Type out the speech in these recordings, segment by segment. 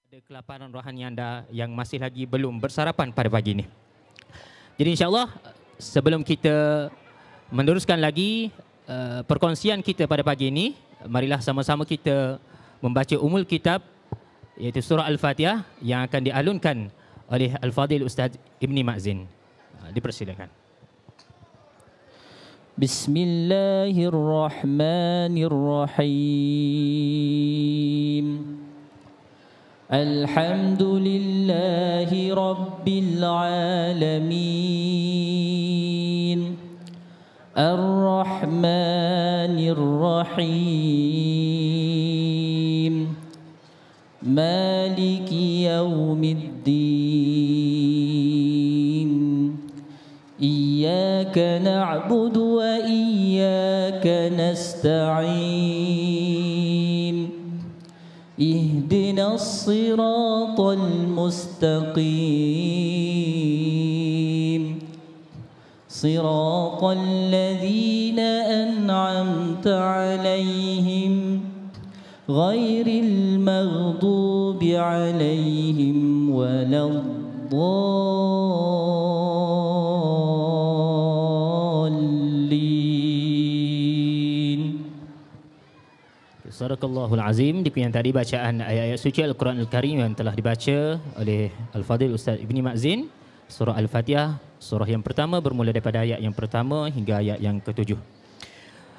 Ada kelaparan rohani anda yang masih lagi belum bersarapan pada pagi ini. Jadi insyaAllah sebelum kita meneruskan lagi perkongsian kita pada pagi ini, marilah sama-sama kita membaca umul kitab iaitu surah Al-Fatihah yang akan dialunkan oleh Al-Fadil Ustaz Ibni Ma'zin. Dipersilakan. Bismillahirrahmanirrahim. Alhamdulillahi Rabbil Alamin. Ar-Rahmanir Rahim. Maliki Yawmiddin. Iyyaka na'budu wa iyyaka nasta'in. اهدنا الصراط المستقيم صراط الذين أنعمت عليهم غير المغضوب عليهم ولا Sadaqallahul Azim. Di yang tadi bacaan ayat-ayat suci Al-Quran Al-Karim yang telah dibaca oleh Al-Fadhil Ustaz Ibni Ma'zin, surah Al-Fatihah, surah yang pertama bermula daripada ayat yang pertama hingga ayat yang ke-7.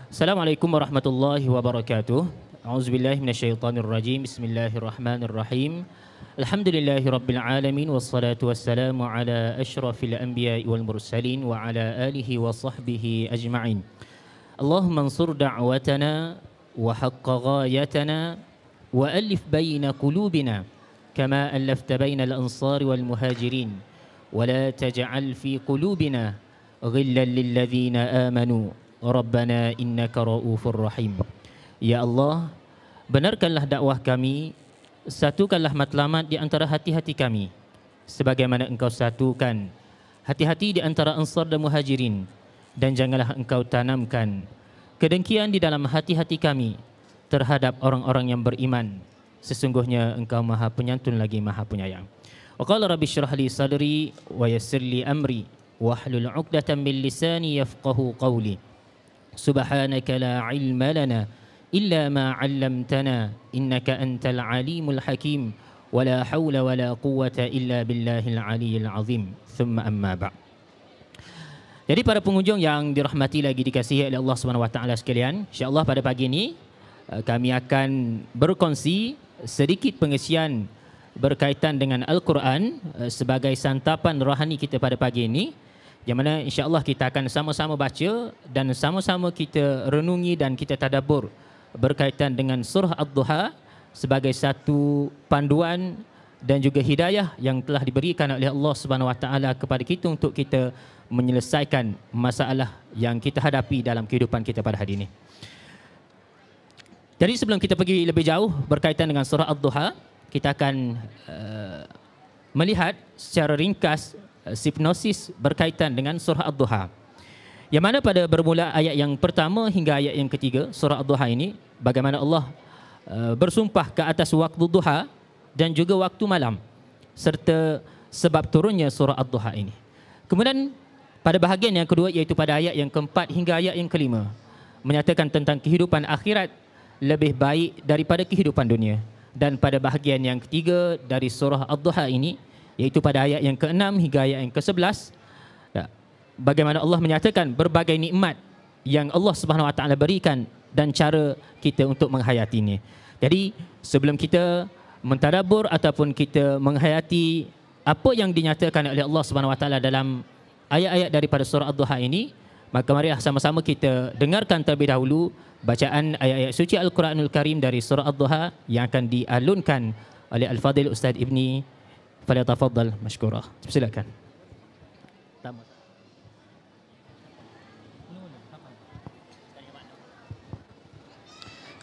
Assalamualaikum warahmatullahi wabarakatuh. A'udzubillahi minasyaitonirrajim. Bismillahirrahmanirrahim. Alhamdulillahirabbil alamin wassalatu wassalamu ala asyrafil anbiya'i wal mursalin wa ala alihi wa sahbihi ajma'in. Allahumma ansur da'watana وحق غايتنا وألف بين قلوبنا كما ألفت بين الأنصار والمهاجرين ولا تجعل في قلوبنا غلا للذين آمنوا ربنا إنك رؤوف رحيم. Ya Allah, benarkanlah dakwah kami, satukanlah matlamat di antara hati-hati kami sebagaimana Engkau satukan hati-hati di antara Ansar dan Muhajirin, dan janganlah Engkau tanamkan kedengkian di dalam hati-hati kami terhadap orang-orang yang beriman. Sesungguhnya Engkau Maha Penyantun lagi Maha Penyayang. Wa qala rabbi shrah li sadri wa yassir li amri wahlul 'uqdatam min lisani yafqahu qawli. Subhanaka la 'ilma lana illa ma 'allamtana innaka antal alimul hakim wa la hawla wa la quwwata illa billahil 'aliyyil 'azim. Thumma amma ba'd. Jadi para pengunjung yang dirahmati lagi dikasihi oleh Allah Subhanahu Wa Taala sekalian, insya-Allah pada pagi ini kami akan berkongsi sedikit pengisian berkaitan dengan Al-Quran sebagai santapan rohani kita pada pagi ini, yang mana insya-Allah kita akan sama-sama baca dan sama-sama kita renungi dan kita tadabbur berkaitan dengan surah Ad-Duha sebagai satu panduan dan juga hidayah yang telah diberikan oleh Allah Subhanahu Wa Taala kepada kita untuk kita menyelesaikan masalah yang kita hadapi dalam kehidupan kita pada hari ini. Jadi sebelum kita pergi lebih jauh berkaitan dengan surah Ad-Duha, kita akan melihat secara ringkas sinopsis berkaitan dengan surah Ad-Duha. Yang mana pada bermula ayat yang pertama hingga ayat yang ketiga surah Ad-Duha ini, bagaimana Allah bersumpah ke atas waktu duha dan juga waktu malam serta sebab turunnya surah Ad-Duha ini. Kemudian pada bahagian yang kedua, iaitu pada ayat yang keempat hingga ayat yang kelima, menyatakan tentang kehidupan akhirat lebih baik daripada kehidupan dunia. Dan pada bahagian yang ketiga dari surah Ad-Duha ini, iaitu pada ayat yang ke-6 hingga ayat yang ke-11, bagaimana Allah menyatakan berbagai nikmat yang Allah Subhanahu Wa Taala berikan dan cara kita untuk menghayatinya. Jadi sebelum kita mentadabbur ataupun kita menghayati apa yang dinyatakan oleh Allah Subhanahu Wa Taala dalam ayat-ayat daripada surah Ad-Duha ini, maka marilah sama-sama kita dengarkan terlebih dahulu bacaan ayat-ayat suci Al-Quranul Karim dari surah Ad-Duha yang akan dialunkan oleh Al-Fadhil Ustaz Ibni. Falyatafaddal mashkurah. Silakan.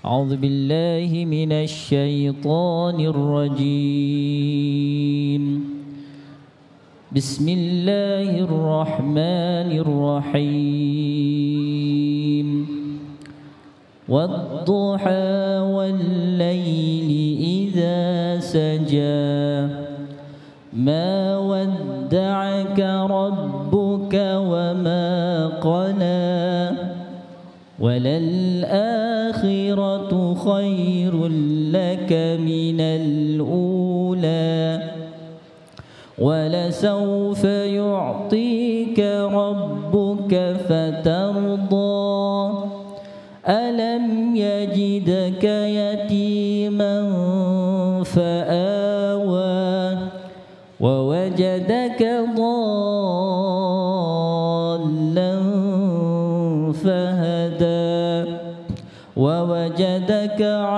أعوذ بالله من الشيطان الرجيم. بسم الله الرحمن الرحيم. والضحى والليل إذا سجى سجى ما ودعك ربك وما قلى وللآخرة خير لك من الأولى ولسوف يعطيك ربك فترضى ألم يجدك يتيما فآوى ووجدك ضالا فهدى ووجدك عائلا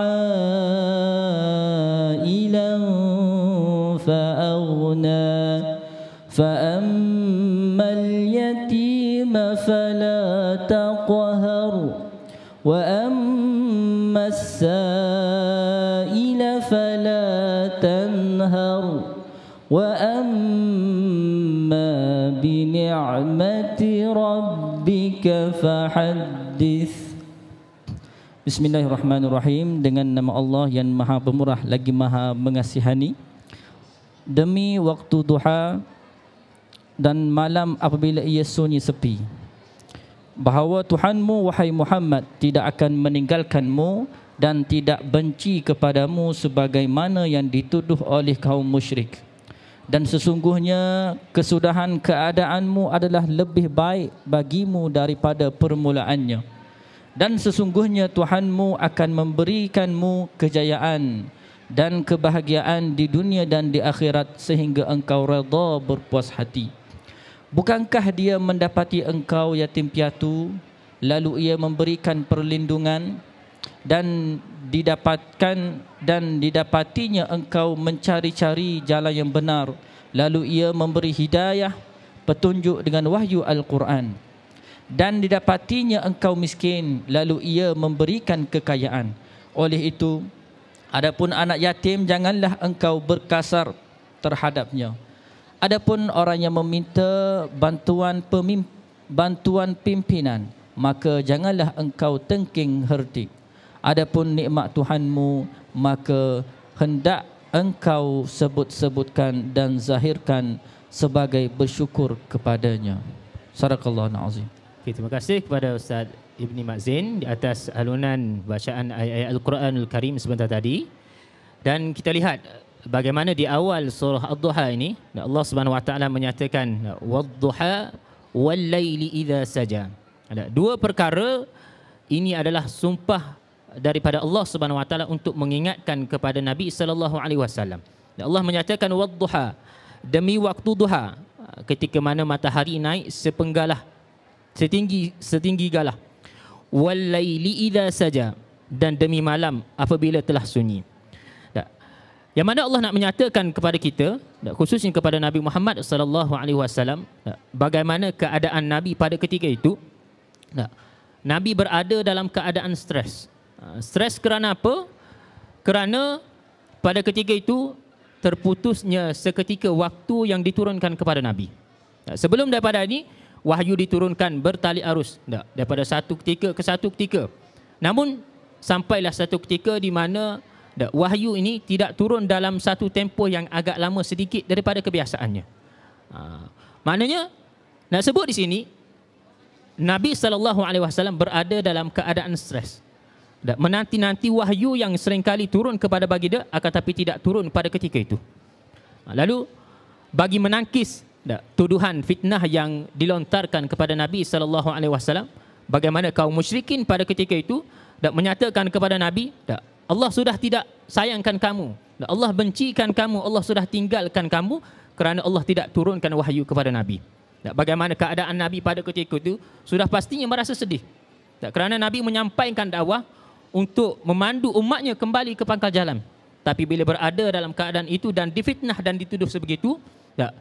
فأغنى فأما اليتيم فلا تقهر وأما السائل فلا تنهر وأما بنعمة ربك فحدث. Bismillahirrahmanirrahim. Dengan nama Allah yang Maha Pemurah lagi Maha Mengasihani. Demi waktu duha dan malam apabila ia sunyi sepi, bahawa Tuhanmu wahai Muhammad tidak akan meninggalkanmu dan tidak benci kepadamu sebagaimana yang dituduh oleh kaum musyrik. Dan sesungguhnya kesudahan keadaanmu adalah lebih baik bagimu daripada permulaannya. Dan sesungguhnya Tuhanmu akan memberikanmu kejayaan dan kebahagiaan di dunia dan di akhirat sehingga engkau redha berpuas hati. Bukankah dia mendapati engkau yatim piatu, lalu ia memberikan perlindungan dan didapatinya engkau mencari-cari jalan yang benar, lalu ia memberi hidayah, petunjuk dengan wahyu Al-Quran. Dan didapatinya engkau miskin, lalu ia memberikan kekayaan. Oleh itu, adapun anak yatim janganlah engkau berkasar terhadapnya. Adapun orang yang meminta bantuan pimpinan, maka janganlah engkau tengking herdik. Adapun nikmat Tuhanmu, maka hendak engkau sebut-sebutkan dan zahirkan sebagai bersyukur kepadanya. Sadaqallahul azim. Okay, terima kasih kepada Ustaz Ibni Matzin di atas alunan bacaan ayat-ayat Al-Quranul Karim sebentar tadi. Dan kita lihat bagaimana di awal surah Ad-Duha ini Allah Subhanahu Wa Taala menyatakan wad-duha wal-laili idza saja. Ada dua perkara ini adalah sumpah daripada Allah Subhanahu Wa Taala untuk mengingatkan kepada Nabi sallallahu alaihi wasallam. Allah menyatakan wad-duha, demi waktu duha, ketika mana matahari naik sepenggalah, setinggi galah. Wal-laili idza saja, dan demi malam apabila telah sunyi. Yang mana Allah nak menyatakan kepada kita, khususnya kepada Nabi Muhammad sallallahu alaihi wasallam, bagaimana keadaan Nabi pada ketika itu. Nabi berada dalam keadaan stres. Stres kerana apa? Kerana pada ketika itu terputusnya seketika waktu yang diturunkan kepada Nabi. Sebelum daripada ini, wahyu diturunkan bertali arus daripada satu ketika ke satu ketika. Namun sampailah satu ketika di mana wahyu ini tidak turun dalam satu tempoh yang agak lama sedikit daripada kebiasaannya. Maknanya nak sebut di sini Nabi SAW berada dalam keadaan stres. Menanti-nanti wahyu yang seringkali turun kepada baginda, akan tapi tidak turun pada ketika itu. Lalu bagi menangkis tuduhan fitnah yang dilontarkan kepada Nabi SAW, bagaimana kaum musyrikin pada ketika itu menyatakan kepada Nabi, Allah sudah tidak sayangkan kamu, Allah bencikan kamu, Allah sudah tinggalkan kamu kerana Allah tidak turunkan wahyu kepada Nabi. Bagaimana keadaan Nabi pada ketika itu? Sudah pastinya merasa sedih. Kerana Nabi menyampaikan dakwah untuk memandu umatnya kembali ke pangkal jalan. Tapi bila berada dalam keadaan itu dan difitnah dan dituduh sebegitu,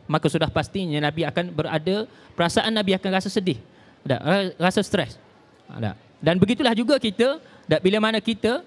maka sudah pastinya Nabi akan berada, perasaan Nabi akan rasa sedih, rasa stres. Dan begitulah juga kita, bila mana kita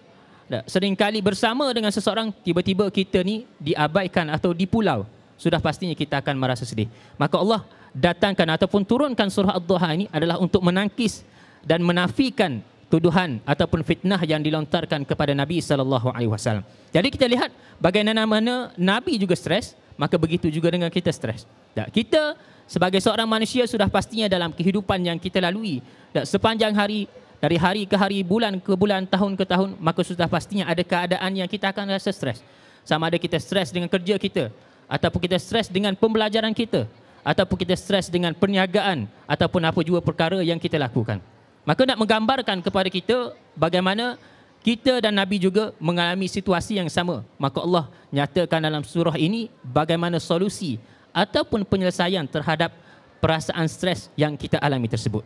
seringkali bersama dengan seseorang, tiba-tiba kita ni diabaikan atau dipulau, sudah pastinya kita akan merasa sedih. Maka Allah datangkan ataupun turunkan surah Ad-Duha ini adalah untuk menangkis dan menafikan tuduhan ataupun fitnah yang dilontarkan kepada Nabi SAW. Jadi kita lihat bagaimana Nabi juga stres, maka begitu juga dengan kita stres. Kita sebagai seorang manusia sudah pastinya dalam kehidupan yang kita lalui sepanjang hari, dari hari ke hari, bulan ke bulan, tahun ke tahun, maka sudah pastinya ada keadaan yang kita akan rasa stres. Sama ada kita stres dengan kerja kita, ataupun kita stres dengan pembelajaran kita, ataupun kita stres dengan perniagaan, ataupun apa jua perkara yang kita lakukan. Maka nak menggambarkan kepada kita bagaimana kita dan Nabi juga mengalami situasi yang sama. Maka Allah nyatakan dalam surah ini bagaimana solusi ataupun penyelesaian terhadap perasaan stres yang kita alami tersebut.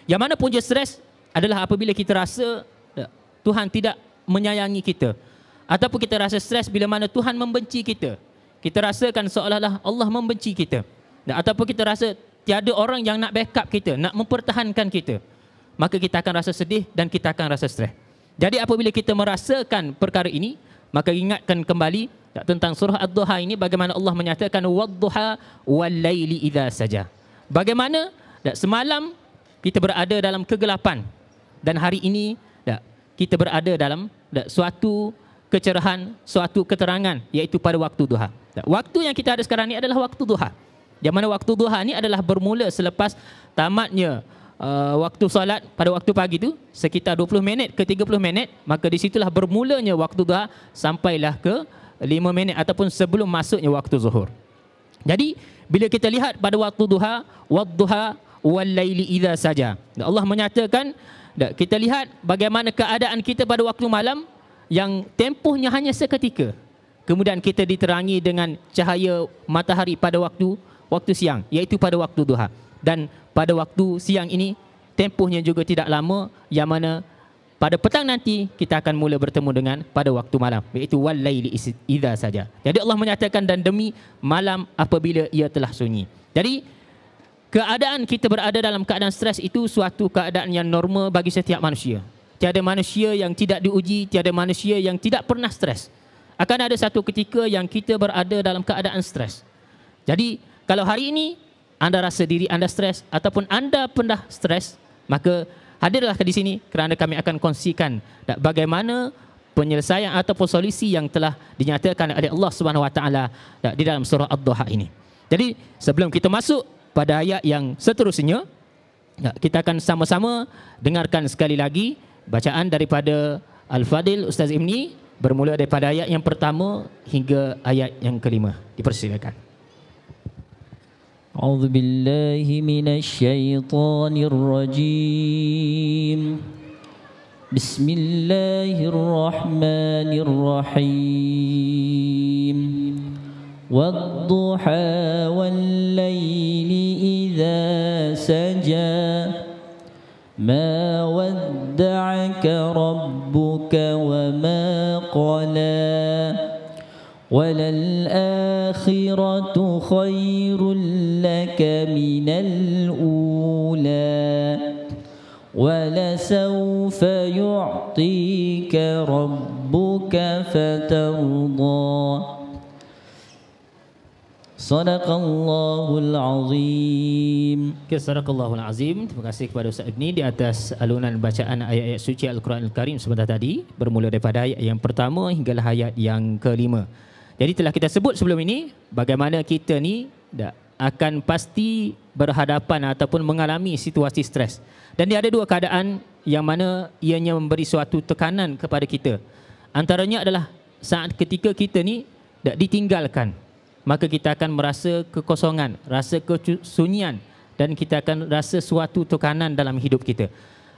Yang mana punca stres adalah apabila kita rasa Tuhan tidak menyayangi kita, ataupun kita rasa stres bila mana Tuhan membenci kita. Kita rasakan seolah-olah Allah membenci kita. Ataupun kita rasa tiada orang yang nak backup kita, nak mempertahankan kita. Maka kita akan rasa sedih dan kita akan rasa stres. Jadi apabila kita merasakan perkara ini, maka ingatkan kembali tentang surah Ad-Duha ini, bagaimana Allah menyatakan wad-duha wal-laili idza saja. Bagaimana semalam kita berada dalam kegelapan dan hari ini kita berada dalam suatu kecerahan, suatu keterangan, iaitu pada waktu duha. Waktu yang kita ada sekarang ini adalah waktu duha. Yang mana waktu duha ini adalah bermula selepas tamatnya waktu solat pada waktu pagi itu sekitar 20 minit ke 30 minit, maka di situlah bermulanya waktu duha sampailah ke 5 minit ataupun sebelum masuknya waktu zuhur. Jadi bila kita lihat pada waktu duha, wadduha wal-laili idza saja, Allah menyatakan kita lihat bagaimana keadaan kita pada waktu malam yang tempohnya hanya seketika. Kemudian kita diterangi dengan cahaya matahari pada waktu siang, iaitu pada waktu duha. Dan pada waktu siang ini tempohnya juga tidak lama, yang mana pada petang nanti kita akan mula bertemu dengan pada waktu malam, iaitu wal-laili idza saja. Jadi Allah menyatakan dan demi malam apabila ia telah sunyi. Jadi keadaan kita berada dalam keadaan stres itu suatu keadaan yang normal bagi setiap manusia. Tiada manusia yang tidak diuji, tiada manusia yang tidak pernah stres. Akan ada satu ketika yang kita berada dalam keadaan stres. Jadi kalau hari ini anda rasa diri anda stres ataupun anda pernah stres, maka hadirlah di sini kerana kami akan kongsikan bagaimana penyelesaian ataupun solusi yang telah dinyatakan oleh Allah Subhanahu Wa Taala di dalam surah Ad-Duha ini. Jadi sebelum kita masuk pada ayat yang seterusnya, kita akan sama-sama dengarkan sekali lagi bacaan daripada Al-Fadil Ustaz Ibni, bermula daripada ayat yang pertama hingga ayat yang kelima. Dipersilakan. أعوذ بالله من الشيطان الرجيم بسم الله الرحمن الرحيم والضحى والليل إذا سجى ما ودعك ربك وما قلى وللآخرة خير لك من الأولى ولسوف يعطيك ربك فترضى صدق الله العظيم. Sadaqallahul Azim. Terima kasih kepada Ustaz Ibni di atas alunan bacaan ayat-ayat suci Al-Quran Al-Karim sebentar tadi, bermula daripada ayat yang pertama hinggalah ayat yang kelima. Jadi telah kita sebut sebelum ini bagaimana kita ni akan pasti berhadapan ataupun mengalami situasi stres. Dan dia ada dua keadaan yang mana ianya memberi suatu tekanan kepada kita. Antaranya adalah saat ketika kita ni ditinggalkan, maka kita akan merasa kekosongan, rasa kesunyian, dan kita akan rasa suatu tekanan dalam hidup kita.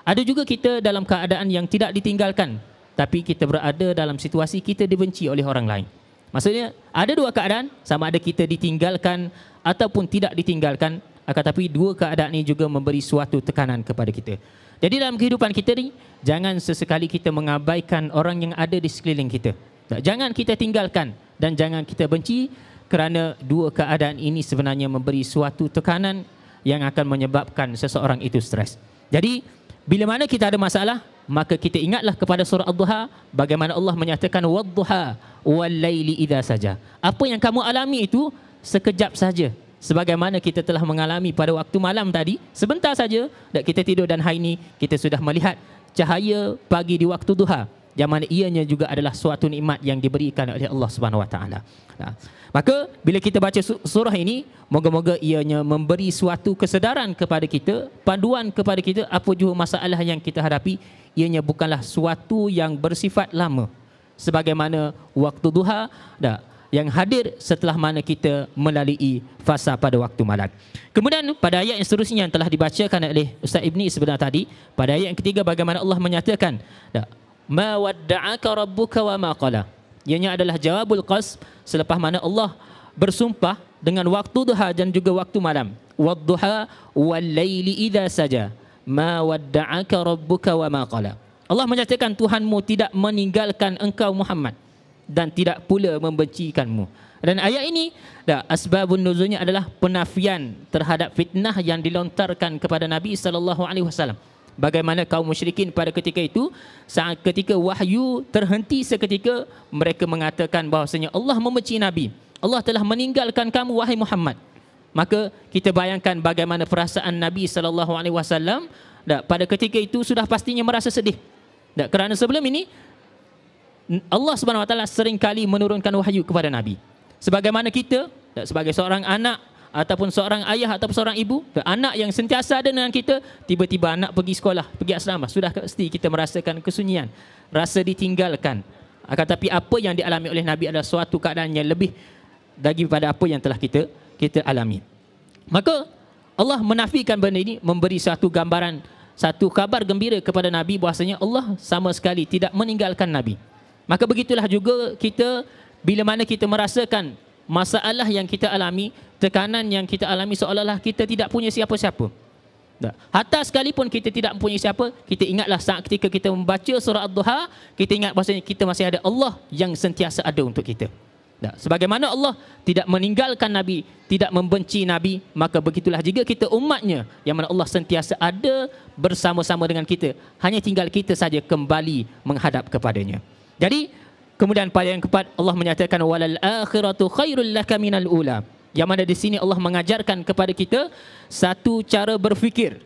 Ada juga kita dalam keadaan yang tidak ditinggalkan, tapi kita berada dalam situasi kita dibenci oleh orang lain. Maksudnya ada dua keadaan, sama ada kita ditinggalkan ataupun tidak ditinggalkan, akan tapi dua keadaan ini juga memberi suatu tekanan kepada kita. Jadi dalam kehidupan kita ni, jangan sesekali kita mengabaikan orang yang ada di sekeliling kita. Jangan kita tinggalkan dan jangan kita benci, kerana dua keadaan ini sebenarnya memberi suatu tekanan yang akan menyebabkan seseorang itu stres. Jadi bila mana kita ada masalah, maka kita ingatlah kepada surah Ad-Duha, bagaimana Allah menyatakan wad-duha wal-laili idza saja. Apa yang kamu alami itu sekejap saja, sebagaimana kita telah mengalami pada waktu malam tadi, sebentar saja kita tidur dan hari ini kita sudah melihat cahaya pagi di waktu duha, yang mana ianya juga adalah suatu nikmat yang diberikan oleh Allah Subhanahu Wa Taala. Maka bila kita baca surah ini, moga-moga ianya memberi suatu kesedaran kepada kita, panduan kepada kita apa jua masalah yang kita hadapi, ianya bukanlah suatu yang bersifat lama, sebagaimana waktu duha yang hadir setelah mana kita melalui fasa pada waktu malam. Kemudian pada ayat yang seterusnya yang telah dibacakan oleh Ustaz Ibni sebentar tadi, pada ayat yang ketiga bagaimana Allah menyatakan, ma wadda'aka rabbuka wa ma qala. Ianya adalah jawabul qasm selepas mana Allah bersumpah dengan waktu duha dan juga waktu malam. Wadduha wal laili idza saja. Ma wadda'aka rabbuka wa ma qala. Allah menyatakan Tuhanmu tidak meninggalkan engkau Muhammad dan tidak pula membencikanmu. Dan ayat ini asbabun nuzulnya adalah penafian terhadap fitnah yang dilontarkan kepada Nabi SAW. Bagaimana kaum musyrikin pada ketika itu, saat ketika wahyu terhenti seketika, mereka mengatakan bahawasanya Allah membenci Nabi, Allah telah meninggalkan kamu wahai Muhammad. Maka kita bayangkan bagaimana perasaan Nabi SAW pada ketika itu sudah pastinya merasa sedih. Kerana sebelum ini Allah Subhanahu Wa Taala seringkali menurunkan wahyu kepada Nabi. Sebagaimana kita sebagai seorang anak ataupun seorang ayah ataupun seorang ibu, anak yang sentiasa ada dengan kita, tiba-tiba anak pergi sekolah, pergi asrama, sudah pasti kita merasakan kesunyian, rasa ditinggalkan. Akan tapi apa yang dialami oleh Nabi adalah suatu keadaan yang lebih daripada apa yang telah kita alami. Maka Allah menafikan benda ini, memberi satu gambaran, satu kabar gembira kepada Nabi bahasanya Allah sama sekali tidak meninggalkan Nabi. Maka begitulah juga kita, bila mana kita merasakan masalah yang kita alami, tekanan yang kita alami, seolah-olah kita tidak punya siapa-siapa. Hatta sekalipun kita tidak mempunyai siapa, kita ingatlah saat ketika kita membaca surah Ad-Duha, kita ingat bahasanya kita masih ada Allah yang sentiasa ada untuk kita. Sebagaimana Allah tidak meninggalkan Nabi, tidak membenci Nabi, maka begitulah juga kita umatnya, yang mana Allah sentiasa ada bersama-sama dengan kita. Hanya tinggal kita saja kembali menghadap kepadanya. Jadi kemudian pada yang keempat Allah menyatakan walal akhiratu khairul laka minal ula. Yang mana di sini Allah mengajarkan kepada kita satu cara berfikir,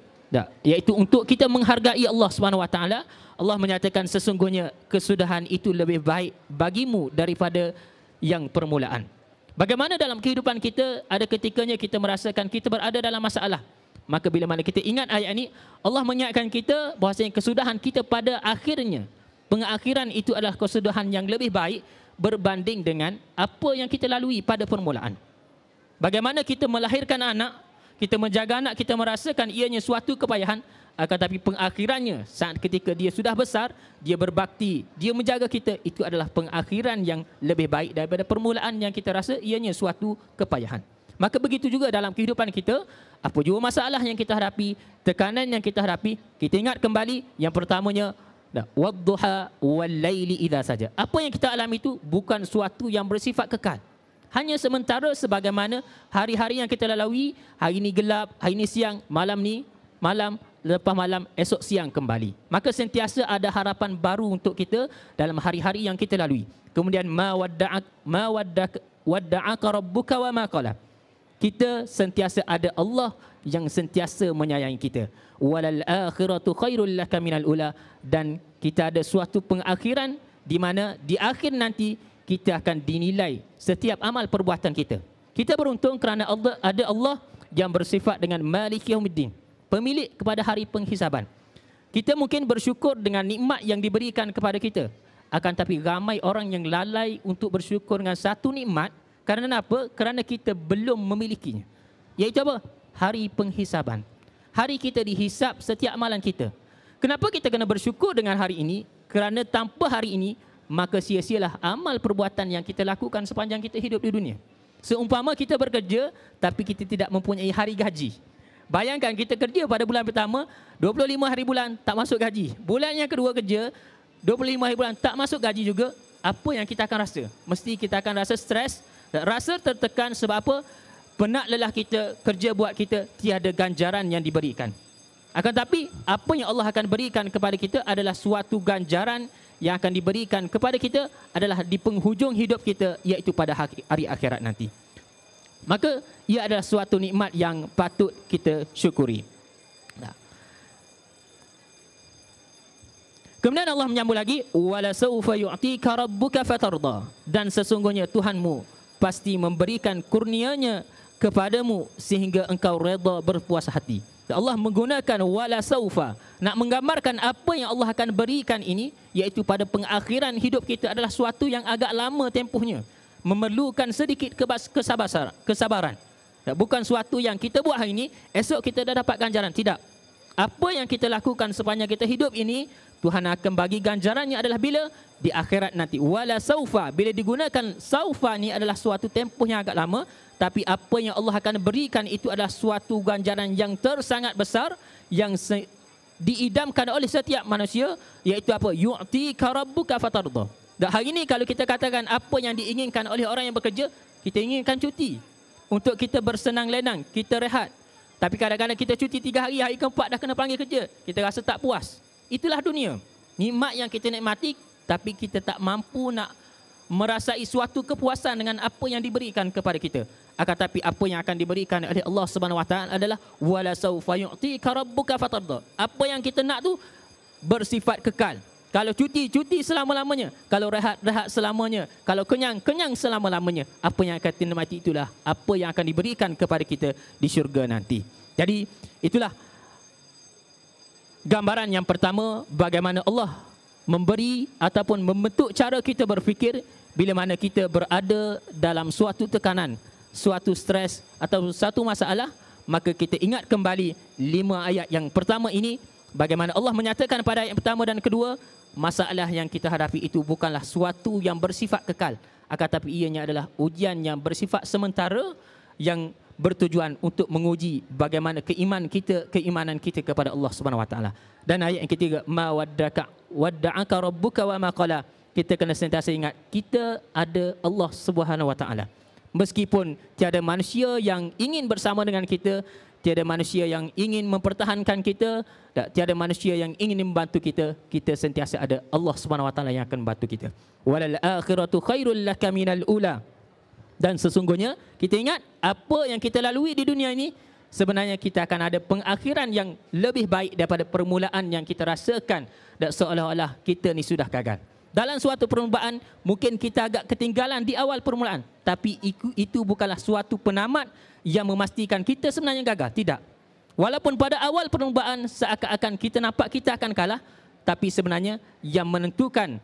iaitu untuk kita menghargai Allah Subhanahu Wa Taala. Allah menyatakan sesungguhnya kesudahan itu lebih baik bagimu daripada yang permulaan. Bagaimana dalam kehidupan kita ada ketikanya kita merasakan kita berada dalam masalah. Maka bila mana kita ingat ayat ini, Allah mengingatkan kita bahawasanya kesudahan kita pada akhirnya, pengakhiran itu adalah kesudahan yang lebih baik berbanding dengan apa yang kita lalui pada permulaan. Bagaimana kita melahirkan anak, kita menjaga anak, kita merasakan ianya suatu kepayahan, akan tapi pengakhirannya saat ketika dia sudah besar, dia berbakti, dia menjaga kita, itu adalah pengakhiran yang lebih baik daripada permulaan yang kita rasa ianya suatu kepayahan. Maka begitu juga dalam kehidupan kita, apa jua masalah yang kita hadapi, tekanan yang kita hadapi, kita ingat kembali yang pertamanya wadduha wal laili idza saja. Apa yang kita alami itu bukan suatu yang bersifat kekal. Hanya sementara, sebagaimana hari-hari yang kita lalui, hari ini gelap, hari ini siang, malam ni malam, lepas malam esok siang kembali. Maka sentiasa ada harapan baru untuk kita dalam hari-hari yang kita lalui. Kemudian ma wadda'aka rabbuka wa ma qala. Kita sentiasa ada Allah yang sentiasa menyayangi kita. Walal akhiratu khairul laka minal ula. Dan kita ada suatu pengakhiran di mana di akhir nanti kita akan dinilai setiap amal perbuatan kita. Kita beruntung kerana ada Allah yang bersifat dengan Malik Yaumiddin, pemilik kepada hari penghisaban. Kita mungkin bersyukur dengan nikmat yang diberikan kepada kita. Akan tapi ramai orang yang lalai untuk bersyukur dengan satu nikmat. Kerana apa? Kerana kita belum memilikinya. Iaitu apa? Hari penghisaban. Hari kita dihisap setiap amalan kita. Kenapa kita kena bersyukur dengan hari ini? Kerana tanpa hari ini, maka sia-sialah amal perbuatan yang kita lakukan sepanjang kita hidup di dunia. Seumpama kita bekerja, tapi kita tidak mempunyai hari gaji. Bayangkan kita kerja pada bulan pertama, 25 hari bulan tak masuk gaji. Bulan yang kedua kerja, 25 hari bulan tak masuk gaji juga. Apa yang kita akan rasa? Mesti kita akan rasa stres, rasa tertekan. Sebab apa? Penat lelah kita, kerja buat kita tiada ganjaran yang diberikan. Akan tapi apa yang Allah akan berikan kepada kita adalah suatu ganjaran yang akan diberikan kepada kita adalah di penghujung hidup kita, iaitu pada hari akhirat nanti. Maka ia adalah suatu nikmat yang patut kita syukuri. Kemudian Allah menyambung lagi, wala saufa yu'tika rabbuka fatarda, dan sesungguhnya Tuhanmu pasti memberikan kurnianya kepadamu sehingga engkau redha berpuas hati. Dan Allah menggunakan wala saufa nak menggambarkan apa yang Allah akan berikan ini, iaitu pada pengakhiran hidup kita adalah suatu yang agak lama tempohnya, memerlukan sedikit kesabaran. Bukan suatu yang kita buat hari ini, esok kita dah dapat ganjaran. Tidak. Apa yang kita lakukan sepanjang kita hidup ini, Tuhan akan bagi ganjarannya adalah bila? Di akhirat nanti. Wala saufa. Bila digunakan saufa ni adalah suatu tempoh yang agak lama, tapi apa yang Allah akan berikan itu adalah suatu ganjaran yang tersangat besar, yang diidamkan oleh setiap manusia, iaitu apa? Yu'tika rabbuka fatarda. Dan hari ini kalau kita katakan apa yang diinginkan oleh orang yang bekerja, kita inginkan cuti untuk kita bersenang lenang, kita rehat. Tapi kadang-kadang kita cuti 3 hari, hari keempat dah kena panggil kerja. Kita rasa tak puas. Itulah dunia. Nikmat yang kita nikmati, tapi kita tak mampu nak merasai suatu kepuasan dengan apa yang diberikan kepada kita. Akan tapi apa yang akan diberikan oleh Allah Subhanahu Wa Taala adalah wala saufa yu'tika rabbuka fatarda. Apa yang kita nak tu bersifat kekal. Kalau cuti selama-lamanya. Kalau rehat selamanya. Kalau kenyang selama-lamanya. Apa yang akan dinikmati itulah apa yang akan diberikan kepada kita di syurga nanti. Jadi itulah gambaran yang pertama, bagaimana Allah memberi ataupun membentuk cara kita berfikir bila mana kita berada dalam suatu tekanan, suatu stres atau satu masalah. Maka kita ingat kembali 5 ayat yang pertama ini, bagaimana Allah menyatakan pada ayat pertama dan kedua, masalah yang kita hadapi itu bukanlah suatu yang bersifat kekal, akan tetapi ianya adalah ujian yang bersifat sementara, yang bertujuan untuk menguji bagaimana keimanan kita kepada Allah Subhanahu Wa Taala. Dan ayat yang ketiga, ma wadda'aka rabbuka wa ma qala. Kita kena sentiasa ingat kita ada Allah Subhanahu Wa Taala. Meskipun tiada manusia yang ingin bersama dengan kita, tiada manusia yang ingin mempertahankan kita, tiada manusia yang ingin membantu kita, kita sentiasa ada Allah Subhanahu Wa Taala yang akan membantu kita. Walal akhiratu khairul laka minal ula. Dan sesungguhnya kita ingat apa yang kita lalui di dunia ini, sebenarnya kita akan ada pengakhiran yang lebih baik daripada permulaan yang kita rasakan, dan seolah-olah kita ni sudah gagal. Dalam suatu perlombaan mungkin kita agak ketinggalan di awal permulaan, tapi itu bukanlah suatu penamat yang memastikan kita sebenarnya gagal. Tidak. Walaupun pada awal perlombaan seakan-akan kita nampak kita akan kalah, tapi sebenarnya yang menentukan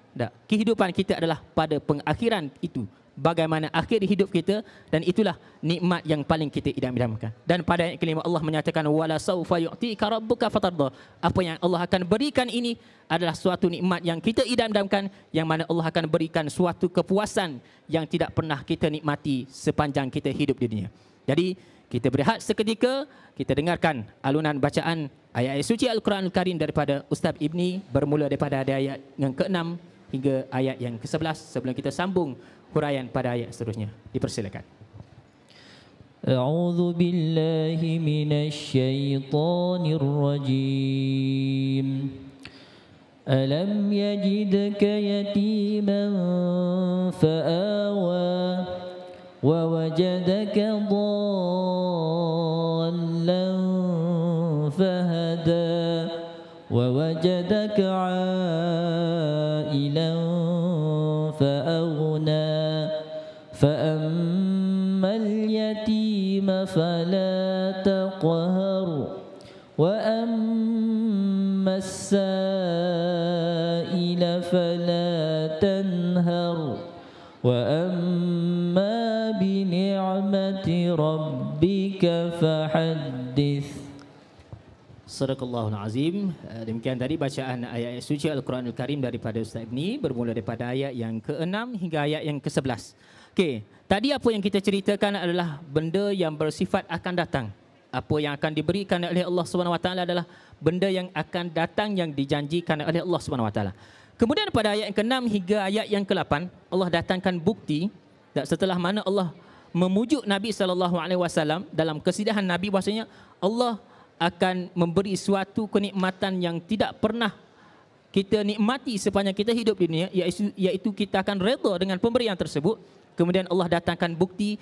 kehidupan kita adalah pada pengakhiran itu, bagaimana akhir hidup kita, dan itulah nikmat yang paling kita idam-idamkan. Dan pada ayat kelima Allah menyatakan wala saufa yu'tika rabbuka fatarda. Apa yang Allah akan berikan ini adalah suatu nikmat yang kita idam-idamkan, yang mana Allah akan berikan suatu kepuasan yang tidak pernah kita nikmati sepanjang kita hidup di dunia. Jadi kita berehat seketika, kita dengarkan alunan bacaan ayat-ayat suci Al-Quran Al-Karim daripada Ustaz Ibni, bermula daripada ayat yang ke-6 hingga ayat yang ke-11, sebelum kita sambung huraian pada ayat seterusnya. Dipersilakan. A'udzu billahi minasy syaithanir rajim. Alam yajidka yatiman fa'awa wa wajadaka dhallan fahada wa wajadaka 'ailan fa'aghna فأما اليتيم فلا تقهر وأما السائل فلا تنهر وأما بنعمة ربك فحدث. Sadaqallahul Azim. Demikian tadi bacaan ayat suci Al-Quran Al-Karim daripada Ustaz Ibni, bermula daripada ayat yang ke-6 hingga ayat yang ke-11. Okey, tadi apa yang kita ceritakan adalah benda yang bersifat akan datang. Apa yang akan diberikan oleh Allah Subhanahu Wa Taala adalah benda yang akan datang, yang dijanjikan oleh Allah Subhanahu Wa Taala. Kemudian pada ayat yang ke-6 hingga ayat yang ke-8, Allah datangkan bukti, dan setelah mana Allah memujuk Nabi SAW dalam kesidahan Nabi, bahasanya Allah akan memberi suatu kenikmatan yang tidak pernah kita nikmati sepanjang kita hidup di dunia, iaitu kita akan redha dengan pemberian tersebut. Kemudian Allah datangkan bukti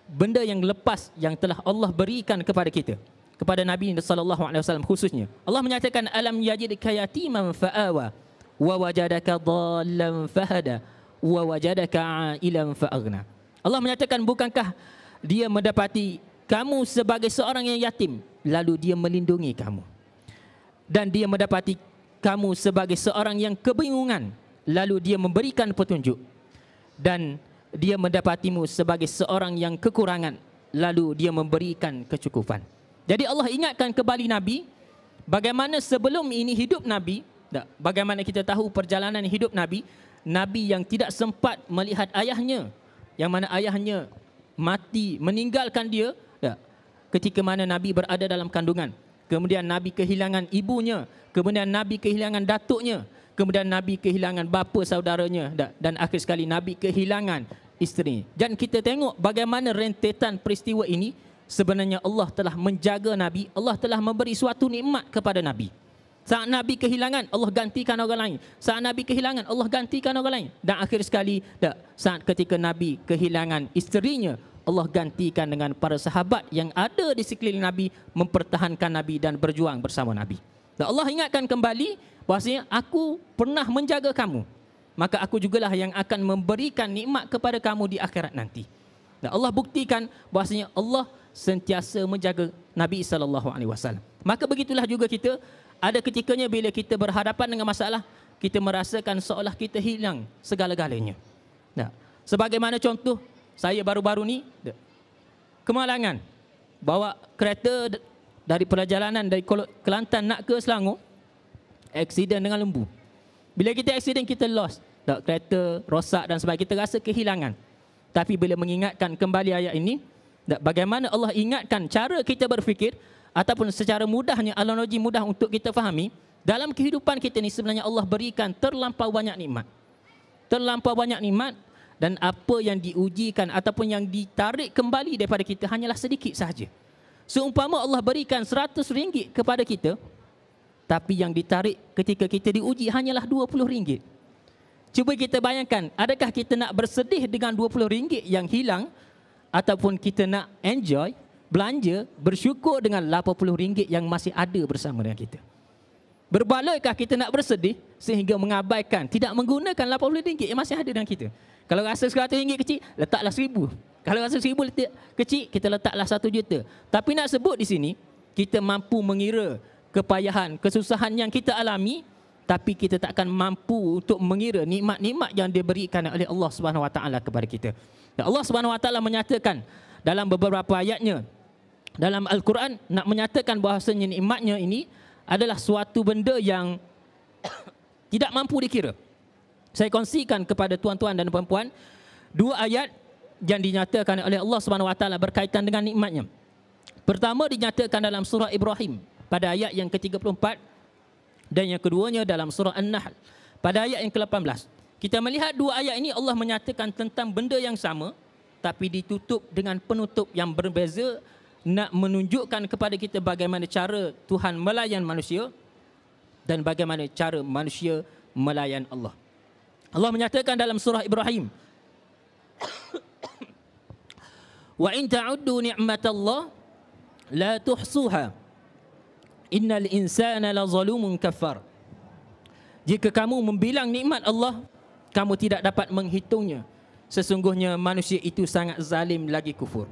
benda yang lepas yang telah Allah berikan kepada kita, kepada Nabi SAW khususnya. Allah menyatakan alam yajidka yatiman fa'awa wa wajadaka dhallan fahada wa wajadaka a'ilan fa'aghna. Allah menyatakan, bukankah dia mendapati kamu sebagai seorang yang yatim, lalu dia melindungi kamu. Dan dia mendapati kamu sebagai seorang yang kebingungan, lalu dia memberikan petunjuk. Dan dia mendapatimu sebagai seorang yang kekurangan, lalu dia memberikan kecukupan. Jadi Allah ingatkan kembali Nabi, bagaimana sebelum ini hidup Nabi, bagaimana kita tahu perjalanan hidup Nabi, Nabi yang tidak sempat melihat ayahnya, yang mana ayahnya mati, meninggalkan dia ketika mana Nabi berada dalam kandungan. Kemudian Nabi kehilangan ibunya, kemudian Nabi kehilangan datuknya, kemudian Nabi kehilangan bapa saudaranya, dan akhir sekali Nabi kehilangan isteri. Dan kita tengok bagaimana rentetan peristiwa ini. Sebenarnya Allah telah menjaga Nabi, Allah telah memberi suatu nikmat kepada Nabi. Saat Nabi kehilangan, Allah gantikan orang lain. Saat Nabi kehilangan, Allah gantikan orang lain. Dan akhir sekali, saat ketika Nabi kehilangan isterinya, Allah gantikan dengan para sahabat yang ada di sekeliling Nabi, mempertahankan Nabi dan berjuang bersama Nabi. Dan Allah ingatkan kembali bahwasanya aku pernah menjaga kamu, maka aku jugalah yang akan memberikan nikmat kepada kamu di akhirat nanti. Dan Allah buktikan bahwasanya Allah sentiasa menjaga Nabi SAW. Maka begitulah juga kita, ada ketikanya bila kita berhadapan dengan masalah, kita merasakan seolah kita hilang segala-galanya. Nah, sebagaimana contoh, saya baru-baru ni kemalangan, bawa kereta dari perjalanan dari Kelantan nak ke Selangor, aksiden dengan lembu. Bila kita aksiden, kita lost, kereta rosak dan sebagainya, kita rasa kehilangan. Tapi bila mengingatkan kembali ayat ini, bagaimana Allah ingatkan cara kita berfikir, ataupun secara mudahnya, analogi mudah untuk kita fahami, dalam kehidupan kita ni sebenarnya Allah berikan terlampau banyak nikmat. Terlampau banyak nikmat, dan apa yang diujikan ataupun yang ditarik kembali daripada kita hanyalah sedikit sahaja. Seumpama Allah berikan RM100 kepada kita, tapi yang ditarik ketika kita diuji hanyalah RM20. Cuba kita bayangkan, adakah kita nak bersedih dengan RM20 yang hilang, ataupun kita nak enjoy, belanja, bersyukur dengan RM80 yang masih ada bersama dengan kita? Berbalaikah kita nak bersedih sehingga mengabaikan, tidak menggunakan RM80 yang masih ada dengan kita? Kalau rasa RM100 kecil, letaklah RM1,000. Kalau rasa RM1,000 kecil, kita letaklah RM1,000,000. Tapi nak sebut di sini, kita mampu mengira kepayahan, kesusahan yang kita alami, tapi kita tak akan mampu untuk mengira nikmat-nikmat yang diberikan oleh Allah SWT kepada kita. Dan Allah SWT menyatakan dalam beberapa ayatnya dalam Al-Quran, nak menyatakan bahawasanya nikmatnya ini adalah suatu benda yang tidak mampu dikira. Saya kongsikan kepada tuan-tuan dan puan-puan dua ayat yang dinyatakan oleh Allah SWT berkaitan dengan nikmatnya. Pertama dinyatakan dalam surah Ibrahim pada ayat yang ke-34, dan yang keduanya dalam surah An-Nahl pada ayat yang ke-18. Kita melihat dua ayat ini, Allah menyatakan tentang benda yang sama, tapi ditutup dengan penutup yang berbeza, nak menunjukkan kepada kita bagaimana cara Tuhan melayan manusia dan bagaimana cara manusia melayan Allah. Allah menyatakan dalam surah Ibrahim, wa in ta'uddu ni'matallah la tuhsuha innal insana la zalumun kafar. Jika kamu membilang nikmat Allah, kamu tidak dapat menghitungnya. Sesungguhnya manusia itu sangat zalim lagi kufur.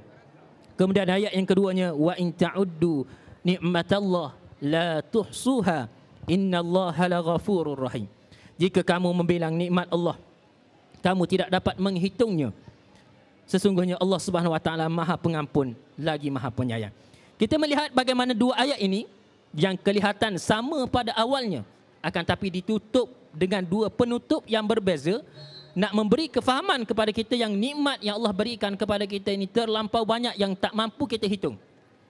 Kemudian ayat yang keduanya, wa in ta'uddu ni'matallah la tuhsuha innallaha laghafurur rahim. Jika kamu membilang nikmat Allah, kamu tidak dapat menghitungnya. Sesungguhnya Allah Subhanahu wa taala Maha Pengampun lagi Maha Penyayang. Kita melihat bagaimana dua ayat ini yang kelihatan sama pada awalnya, akan tapi ditutup dengan dua penutup yang berbeza, nak memberi kefahaman kepada kita yang nikmat yang Allah berikan kepada kita ini terlampau banyak yang tak mampu kita hitung.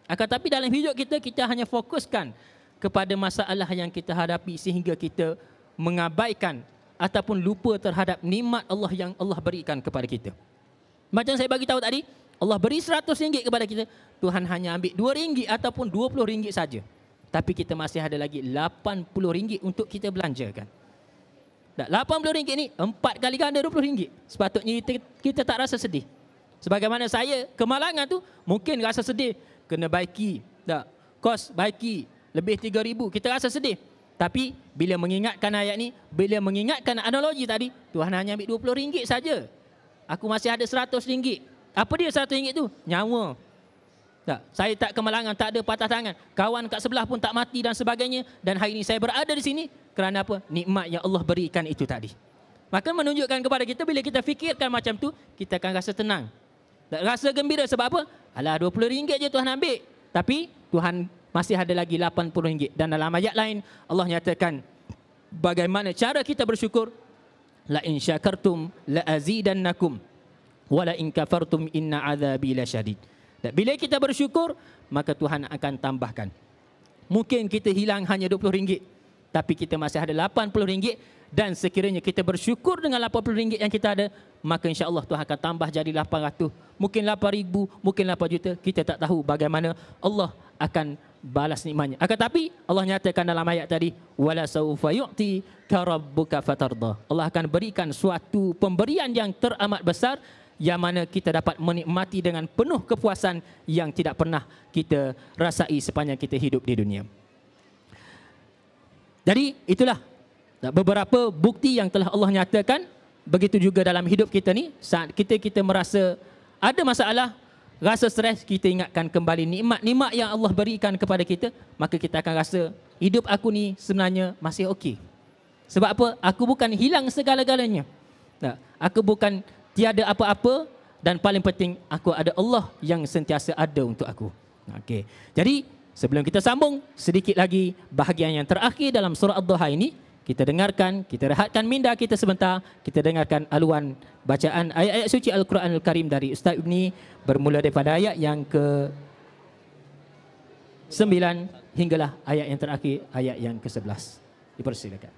Akan tapi dalam hidup kita, kita hanya fokuskan kepada masalah yang kita hadapi sehingga kita mengabaikan ataupun lupa terhadap nikmat Allah yang Allah berikan kepada kita. Macam saya bagi tahu tadi, Allah beri RM100 kepada kita, Tuhan hanya ambil RM2 ataupun RM20 saja. Tapi kita masih ada lagi RM80 untuk kita belanjakan. Dan RM80 ni 4 kali ganda RM20. Sepatutnya kita tak rasa sedih. Sebagaimana saya kemalangan tu, mungkin rasa sedih, kena baiki, kos baiki lebih RM3,000, kita rasa sedih. Tapi bila mengingatkan ayat ni, bila mengingatkan analogi tadi, Tuhan hanya ambil RM20 saja. Aku masih ada RM100. Apa dia RM100 tu? Nyawa. Tak, saya tak kemalangan, tak ada patah tangan. Kawan kat sebelah pun tak mati dan sebagainya. Dan hari ini saya berada di sini kerana apa? Nikmat yang Allah berikan itu tadi. Maka menunjukkan kepada kita, bila kita fikirkan macam tu, kita akan rasa tenang. Tak rasa gembira sebab apa? Alah, RM20 je Tuhan ambil. Tapi Tuhan masih ada lagi RM80. Dan dalam ayat lain Allah nyatakan bagaimana cara kita bersyukur. La in syakartum la azidannakum wa la in kafartum inna azabi lasyadid. Dan bila kita bersyukur, maka Tuhan akan tambahkan. Mungkin kita hilang hanya RM20, tapi kita masih ada RM80. Dan sekiranya kita bersyukur dengan RM80 yang kita ada, maka insya-Allah Tuhan akan tambah jadi 800, mungkin 8,000, mungkin 8 juta. Kita tak tahu bagaimana Allah akan balas nikmatnya. Akan tapi Allah nyatakan dalam ayat tadi, wala saufa yu'ti ka rabbuka fatarda. Allah akan berikan suatu pemberian yang teramat besar, yang mana kita dapat menikmati dengan penuh kepuasan yang tidak pernah kita rasai sepanjang kita hidup di dunia. Jadi itulah beberapa bukti yang telah Allah nyatakan. Begitu juga dalam hidup kita ni, saat kita merasa ada masalah, rasa stres, kita ingatkan kembali nikmat-nikmat yang Allah berikan kepada kita, maka kita akan rasa hidup aku ni sebenarnya masih okey. Sebab apa? Aku bukan hilang segala-galanya. Aku bukan tiada apa-apa, dan paling penting aku ada Allah yang sentiasa ada untuk aku. Okey. Jadi sebelum kita sambung sedikit lagi bahagian yang terakhir dalam surah Ad-Duha ini, kita dengarkan, kita rehatkan minda kita sebentar, kita dengarkan aluan bacaan ayat-ayat suci Al-Quran Al-Karim dari Ustaz Ibni, bermula daripada ayat yang ke-9 hinggalah ayat yang terakhir, ayat yang ke-11. Dipersilakan.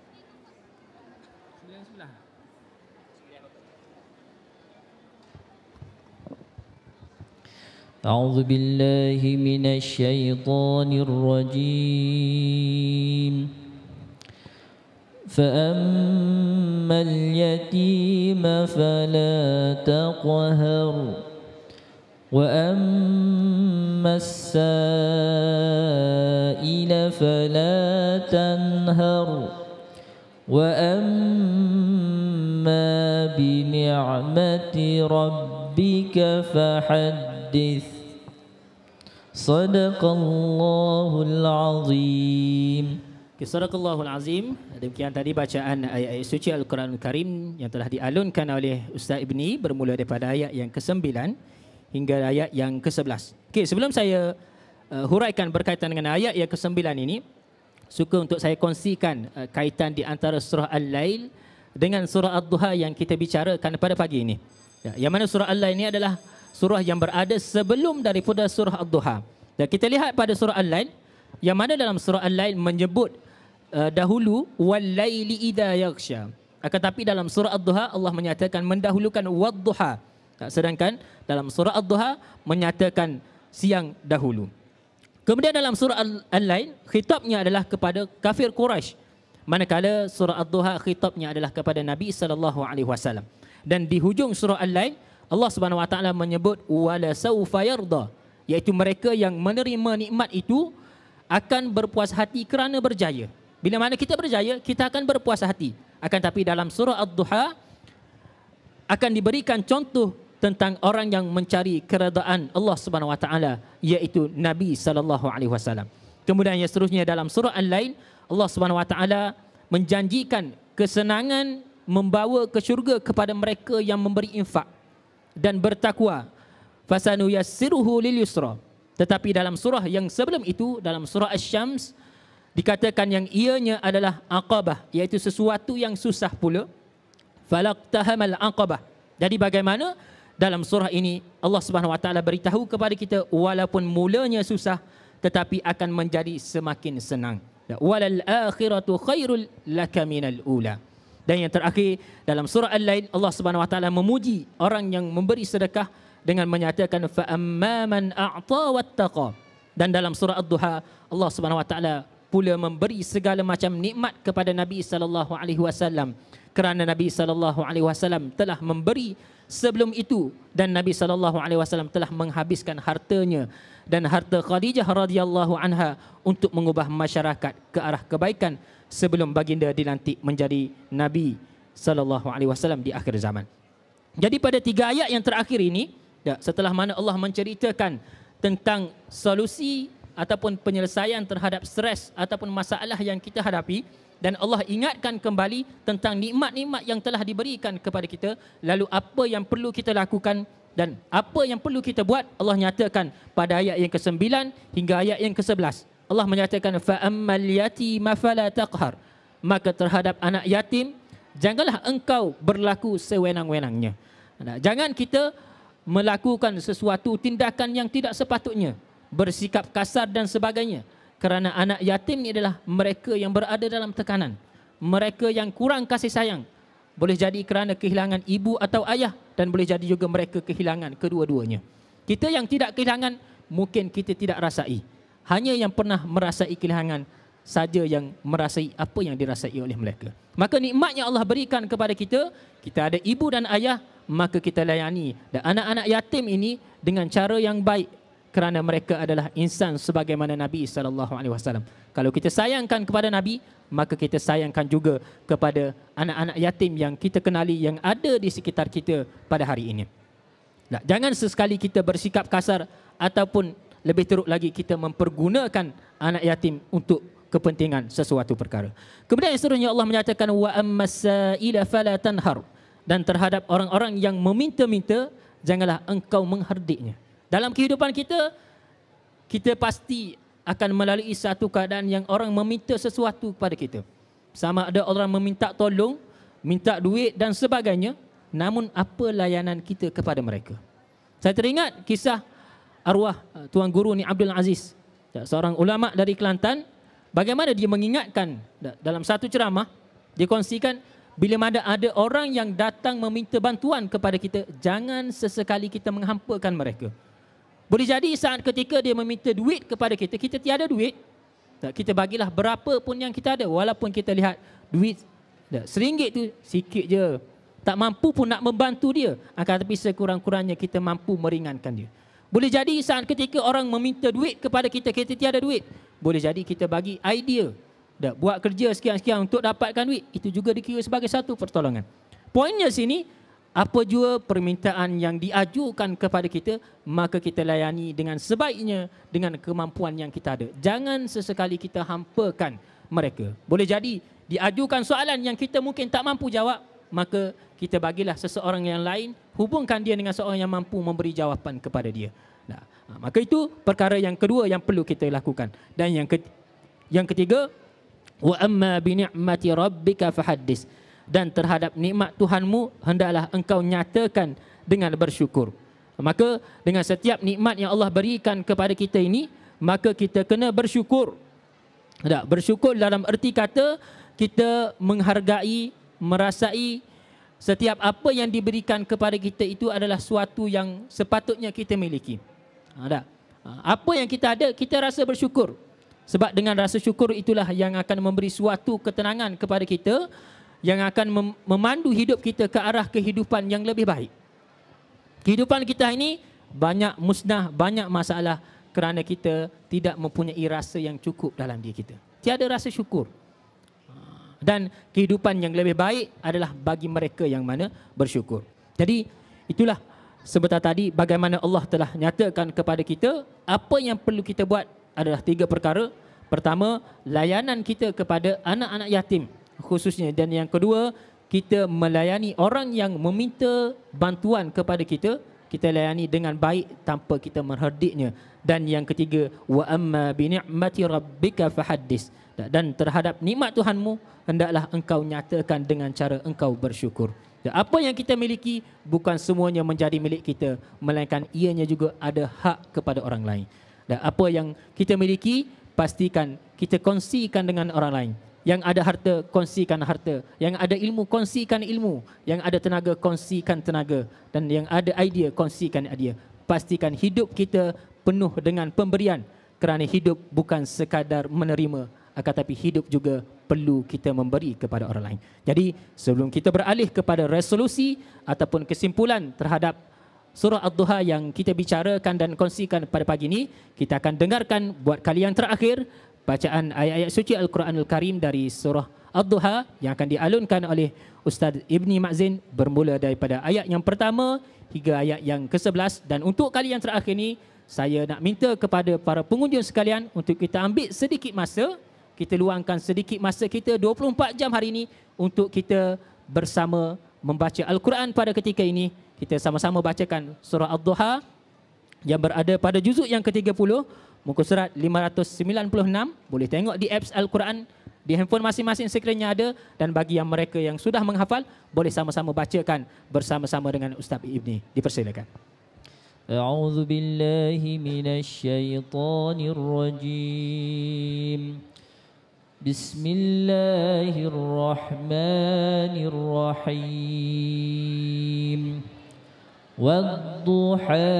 A'udzu billahi minasy syaithanir rajim. فأما اليتيم فلا تقهر وأما السائل فلا تنهر وأما بنعمة ربك فحدث صدق الله العظيم. Sadaqallahul Azim. Demikian tadi bacaan ayat-ayat suci Al-Quran Al-Karim yang telah dialunkan oleh Ustaz Ibni, bermula daripada ayat yang ke-9 hingga ayat yang ke-11. Okey, sebelum saya huraikan berkaitan dengan ayat yang ke-9 ini, suka untuk saya kongsikan kaitan di antara surah Al-Lail dengan surah Ad-Duha yang kita bicarakan pada pagi ini. Yang mana surah Al-Lail ini adalah surah yang berada sebelum daripada surah Ad-Duha. Dan kita lihat pada surah Al-Lail, yang mana dalam surah Al-Lail menyebut dahulu wal-laili idza yaghsha. Akan tapi dalam surah Ad-Duha Allah menyatakan mendahulukan wad-duha. Sedangkan dalam surah Ad-Duha menyatakan siang dahulu. Kemudian dalam surah Al-Lail khitabnya adalah kepada kafir Quraisy, manakala surah Ad-Duha khitabnya adalah kepada Nabi sallallahu alaihi wasallam. Dan di hujung surah Al-Lail Allah Subhanahu wa taala menyebut wala saufa yarda, iaitu mereka yang menerima nikmat itu akan berpuas hati kerana berjaya. Bila mana kita berjaya, kita akan berpuas hati. Akan tapi dalam surah Ad-Duha akan diberikan contoh tentang orang yang mencari keredaan Allah Subhanahu wa taala, iaitu Nabi sallallahu alaihi wasallam. Kemudian yang seterusnya dalam surah Al-Lail Allah Subhanahu wa taala menjanjikan kesenangan membawa ke syurga kepada mereka yang memberi infak dan bertakwa. Fasanu yassiruhu lil yusra. Tetapi dalam surah yang sebelum itu, dalam surah Asy-Syams, dikatakan yang ianya adalah aqabah, iaitu sesuatu yang susah pula. Falaqtahamal aqabah. Jadi bagaimana dalam surah ini Allah Subhanahu wa taala beritahu kepada kita walaupun mulanya susah tetapi akan menjadi semakin senang. Walal akhiratu khairul laka minal ula. Dan yang terakhir dalam surah Al-Lail Allah Subhanahu wa taala memuji orang yang memberi sedekah dengan menyatakan fa amma man a'ta wattaqa. Dan dalam surah Ad-Duha Allah Subhanahu wa taala pula memberi segala macam nikmat kepada Nabi sallallahu alaihi wasallam, kerana Nabi sallallahu alaihi wasallam telah memberi sebelum itu, dan Nabi sallallahu alaihi wasallam telah menghabiskan hartanya dan harta Khadijah radhiyallahu anha untuk mengubah masyarakat ke arah kebaikan sebelum baginda dilantik menjadi Nabi sallallahu alaihi wasallam di akhir zaman. Jadi pada 3 ayat yang terakhir ini, setelah mana Allah menceritakan tentang solusi ataupun penyelesaian terhadap stres ataupun masalah yang kita hadapi, dan Allah ingatkan kembali tentang nikmat-nikmat yang telah diberikan kepada kita, lalu apa yang perlu kita lakukan dan apa yang perlu kita buat, Allah nyatakan pada ayat yang ke-9 hingga ayat yang ke-11. Allah menyatakan fa ammal yatima fala taqhar, maka terhadap anak yatim janganlah engkau berlaku sewenang-wenangnya. Jangan kita melakukan sesuatu tindakan yang tidak sepatutnya, bersikap kasar dan sebagainya. Kerana anak yatim ni adalah mereka yang berada dalam tekanan, mereka yang kurang kasih sayang. Boleh jadi kerana kehilangan ibu atau ayah, dan boleh jadi juga mereka kehilangan kedua-duanya. Kita yang tidak kehilangan, mungkin kita tidak rasai. Hanya yang pernah merasai kehilangan saja yang merasai apa yang dirasai oleh mereka. Maka nikmat yang Allah berikan kepada kita, kita ada ibu dan ayah, maka kita layani dan anak-anak yatim ini dengan cara yang baik, kerana mereka adalah insan sebagaimana Nabi SAW. Kalau kita sayangkan kepada Nabi, maka kita sayangkan juga kepada anak-anak yatim yang kita kenali, yang ada di sekitar kita pada hari ini. Jangan sesekali kita bersikap kasar, ataupun lebih teruk lagi kita mempergunakan anak yatim untuk kepentingan sesuatu perkara. Kemudian seterusnya Allah menyatakan wa ammas-sa'ila fala tanhar, dan terhadap orang-orang yang meminta-minta janganlah engkau mengherdiknya. Dalam kehidupan kita, kita pasti akan melalui satu keadaan yang orang meminta sesuatu kepada kita. Sama ada orang meminta tolong, minta duit dan sebagainya, namun apa layanan kita kepada mereka? Saya teringat kisah arwah Tuan Guru Ni Abdul Aziz, seorang ulama dari Kelantan, bagaimana dia mengingatkan dalam satu ceramah, dia kongsikan bila ada orang yang datang meminta bantuan kepada kita, jangan sesekali kita menghampakan mereka. Boleh jadi saat ketika dia meminta duit kepada kita, kita tiada duit, kita bagilah berapa pun yang kita ada, walaupun kita lihat duit RM1 tu sikit je, tak mampu pun nak membantu dia, akan tapi sekurang-kurangnya kita mampu meringankan dia. Boleh jadi saat ketika orang meminta duit kepada kita, kita tiada duit, boleh jadi kita bagi idea, buat kerja sekian-sekian untuk dapatkan duit, itu juga dikira sebagai satu pertolongan. Poinnya sini, apa jua permintaan yang diajukan kepada kita, maka kita layani dengan sebaiknya, dengan kemampuan yang kita ada. Jangan sesekali kita hampakan mereka. Boleh jadi diajukan soalan yang kita mungkin tak mampu jawab, maka kita bagilah seseorang yang lain, hubungkan dia dengan seorang yang mampu memberi jawapan kepada dia. Maka itu perkara yang kedua yang perlu kita lakukan. Dan yang ketiga, wa amma bi ni'mati rabbika fahaddis, dan terhadap nikmat Tuhanmu hendaklah engkau nyatakan dengan bersyukur. Maka dengan setiap nikmat yang Allah berikan kepada kita ini, maka kita kena bersyukur. Bersyukur dalam erti kata kita menghargai, merasai setiap apa yang diberikan kepada kita itu adalah suatu yang sepatutnya kita miliki. Apa yang kita ada, kita rasa bersyukur. Sebab dengan rasa syukur itulah yang akan memberi suatu ketenangan kepada kita, yang akan memandu hidup kita ke arah kehidupan yang lebih baik. Kehidupan kita ini banyak musnah, banyak masalah kerana kita tidak mempunyai rasa yang cukup dalam diri kita. Tiada rasa syukur. Dan kehidupan yang lebih baik adalah bagi mereka yang mana bersyukur. Jadi itulah sebentar tadi bagaimana Allah telah nyatakan kepada kita apa yang perlu kita buat adalah 3 perkara. Pertama, layanan kita kepada anak-anak yatim khususnya, dan yang kedua, kita melayani orang yang meminta bantuan kepada kita, kita layani dengan baik tanpa kita mengherdiknya. Dan yang ketiga, wa amma bi ni'mati rabbika fahaddis, dan terhadap nikmat Tuhanmu hendaklah engkau nyatakan dengan cara engkau bersyukur. Dan apa yang kita miliki bukan semuanya menjadi milik kita, melainkan ianya juga ada hak kepada orang lain. Dan apa yang kita miliki, pastikan kita kongsikan dengan orang lain. Yang ada harta, kongsikan harta. Yang ada ilmu, kongsikan ilmu. Yang ada tenaga, kongsikan tenaga. Dan yang ada idea, kongsikan idea. Pastikan hidup kita penuh dengan pemberian. Kerana hidup bukan sekadar menerima, akan tapi hidup juga perlu kita memberi kepada orang lain. Jadi sebelum kita beralih kepada resolusi ataupun kesimpulan terhadap surah Ad-Duha yang kita bicarakan dan kongsikan pada pagi ini, kita akan dengarkan buat kali yang terakhir bacaan ayat-ayat suci Al-Quranul Karim dari surah Ad-Duha yang akan dialunkan oleh Ustaz Ibni Ma'zin bermula daripada ayat yang pertama hingga ayat yang ke-11. Dan untuk kali yang terakhir ini, saya nak minta kepada para pengunjung sekalian untuk kita ambil sedikit masa, kita luangkan sedikit masa kita 24 jam hari ini untuk kita bersama membaca Al-Quran pada ketika ini. Kita sama-sama bacakan surah Ad-Duha yang berada pada juzuk yang ke-30, muka surat 596. Boleh tengok di apps Al-Quran di handphone masing-masing sekiranya ada, dan bagi yang mereka yang sudah menghafal boleh sama-sama bacakan bersama-sama dengan Ustaz Ibni. Dipersilakan. A'udzu billahi minasyaitonir rajim. Bismillahirrahmanirrahim. Wad-duha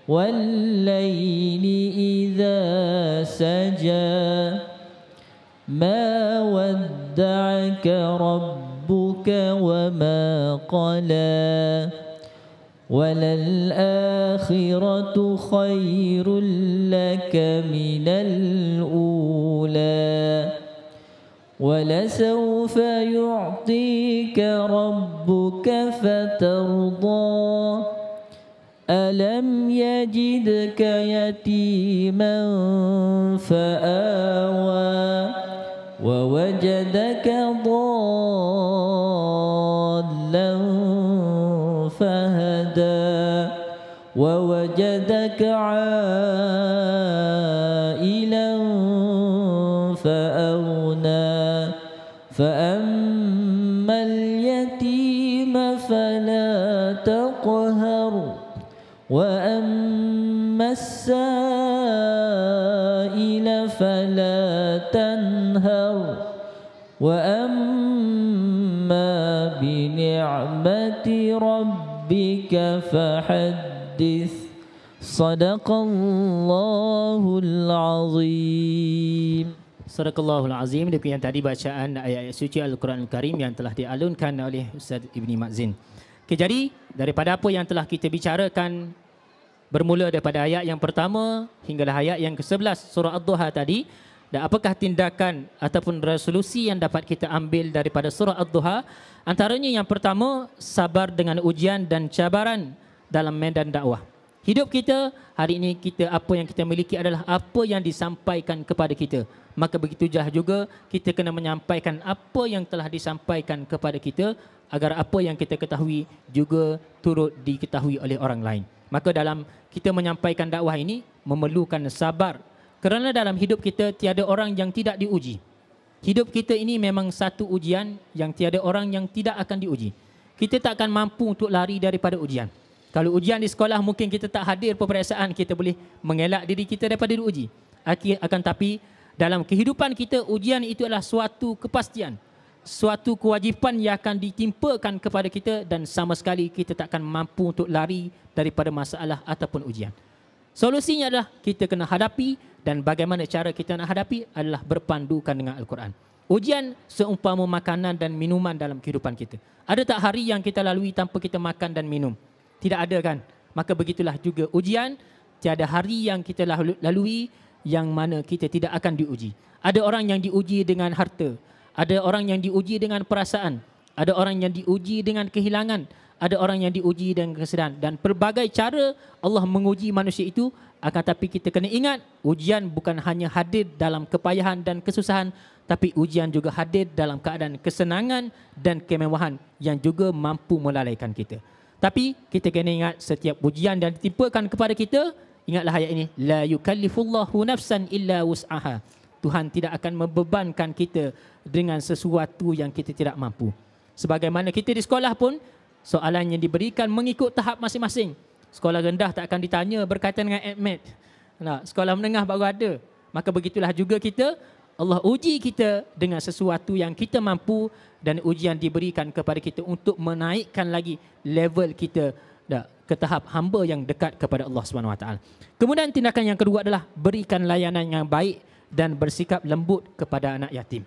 wal-laili idza saja. ما ودعك ربك وما قلى وللآخرة خير لك من الأولى ولسوف يعطيك ربك فترضى ألم يجدك يتيما فآوى ووجدك ضالا فهدى ووجدك عائلا فأغنى فأما اليتيم فلا تقهر وأما السائل فلا تنهر وأما بنعمة ربك فحدث صدق الله العظيم. Sadaqallahul Azim. Demikian tadi bacaan ayat-ayat suci Al-Quran Al-Karim yang telah dialunkan oleh Ustaz Ibni Ma'zin. Okay, jadi daripada apa yang telah kita bicarakan bermula daripada ayat yang pertama hinggalah ayat yang ke-11 surah Ad-Duha tadi, dan apakah tindakan ataupun resolusi yang dapat kita ambil daripada surah Ad-Duha? Antaranya yang pertama, sabar dengan ujian dan cabaran dalam medan dakwah. Hidup kita hari ini, kita apa yang kita miliki adalah apa yang disampaikan kepada kita. Maka begitu juga kita kena menyampaikan apa yang telah disampaikan kepada kita, agar apa yang kita ketahui juga turut diketahui oleh orang lain. Maka dalam kita menyampaikan dakwah ini memerlukan sabar. Kerana dalam hidup kita tiada orang yang tidak diuji. Hidup kita ini memang satu ujian yang tiada orang yang tidak akan diuji. Kita tak akan mampu untuk lari daripada ujian. Kalau ujian di sekolah mungkin kita tak hadir peperiksaan, kita boleh mengelak diri kita daripada diuji. Akan tapi dalam kehidupan kita, ujian itu adalah suatu kepastian, suatu kewajipan yang akan ditimpakan kepada kita, dan sama sekali kita tak akan mampu untuk lari daripada masalah ataupun ujian. Solusinya adalah kita kena hadapi, dan bagaimana cara kita nak hadapi adalah berpandukan dengan Al-Quran. Ujian seumpama makanan dan minuman dalam kehidupan kita. Ada tak hari yang kita lalui tanpa kita makan dan minum? Tidak ada kan? Maka begitulah juga ujian. Tiada hari yang kita lalui yang mana kita tidak akan diuji. Ada orang yang diuji dengan harta. Ada orang yang diuji dengan perasaan. Ada orang yang diuji dengan kehilangan. Ada orang yang diuji dengan kesedihan. Dan pelbagai cara Allah menguji manusia itu. Akan tapi kita kena ingat, ujian bukan hanya hadir dalam kepayahan dan kesusahan, tapi ujian juga hadir dalam keadaan kesenangan dan kemewahan yang juga mampu melalaikan kita. Tapi kita kena ingat, setiap ujian yang ditimpakan kepada kita, ingatlah ayat ini, la yukallifullahu nafsan illa wus'aha. Tuhan tidak akan membebankan kita dengan sesuatu yang kita tidak mampu. Sebagaimana kita di sekolah pun, soalan yang diberikan mengikut tahap masing-masing. Sekolah rendah tak akan ditanya berkaitan dengan ADMET. Nah, sekolah menengah baru ada. Maka begitulah juga kita, Allah uji kita dengan sesuatu yang kita mampu, dan ujian diberikan kepada kita untuk menaikkan lagi level kita ke tahap hamba yang dekat kepada Allah SWT. Kemudian tindakan yang kedua adalah berikan layanan yang baik dan bersikap lembut kepada anak yatim.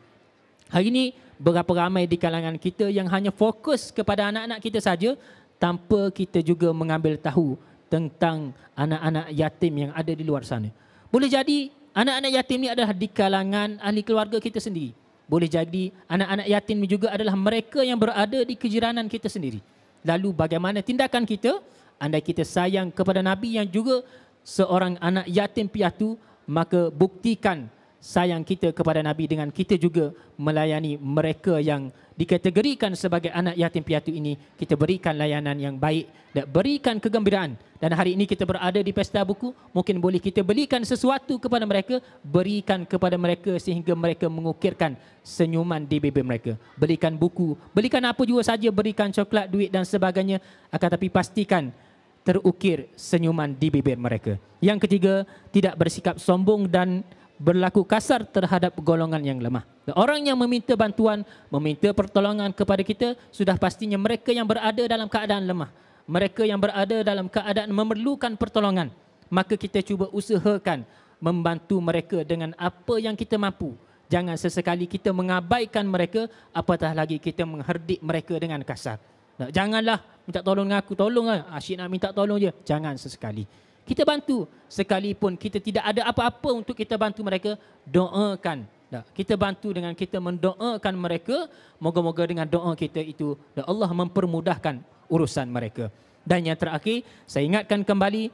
Hari ini berapa ramai di kalangan kita yang hanya fokus kepada anak-anak kita saja, tanpa kita juga mengambil tahu tentang anak-anak yatim yang ada di luar sana. Boleh jadi Anak-anak yatim ni adalah di kalangan ahli keluarga kita sendiri. Boleh jadi anak-anak yatim ni juga adalah mereka yang berada di kejiranan kita sendiri. Lalu bagaimana tindakan kita? Andai kita sayang kepada Nabi yang juga seorang anak yatim piatu, maka buktikan sayang kita kepada Nabi dengan kita juga melayani mereka yang dikategorikan sebagai anak yatim piatu ini. Kita berikan layanan yang baik dan berikan kegembiraan. Dan hari ini kita berada di pesta buku, mungkin boleh kita belikan sesuatu kepada mereka, berikan kepada mereka sehingga mereka mengukirkan senyuman di bibir mereka. Berikan buku, berikan apa juga saja, berikan coklat, duit dan sebagainya, akan tapi pastikan terukir senyuman di bibir mereka. Yang ketiga, tidak bersikap sombong dan berlaku kasar terhadap golongan yang lemah. Orang yang meminta bantuan, meminta pertolongan kepada kita, sudah pastinya mereka yang berada dalam keadaan lemah, mereka yang berada dalam keadaan memerlukan pertolongan. Maka kita cuba usahakan membantu mereka dengan apa yang kita mampu. Jangan sesekali kita mengabaikan mereka, apatah lagi kita mengherdik mereka dengan kasar. Janganlah minta tolong dengan aku, tolonglah, asyik nak minta tolong je. Jangan sesekali. Kita bantu, sekalipun kita tidak ada apa-apa untuk kita bantu mereka, doakan. Kita bantu dengan kita mendoakan mereka, moga-moga dengan doa kita itu Allah mempermudahkan urusan mereka. Dan yang terakhir, saya ingatkan kembali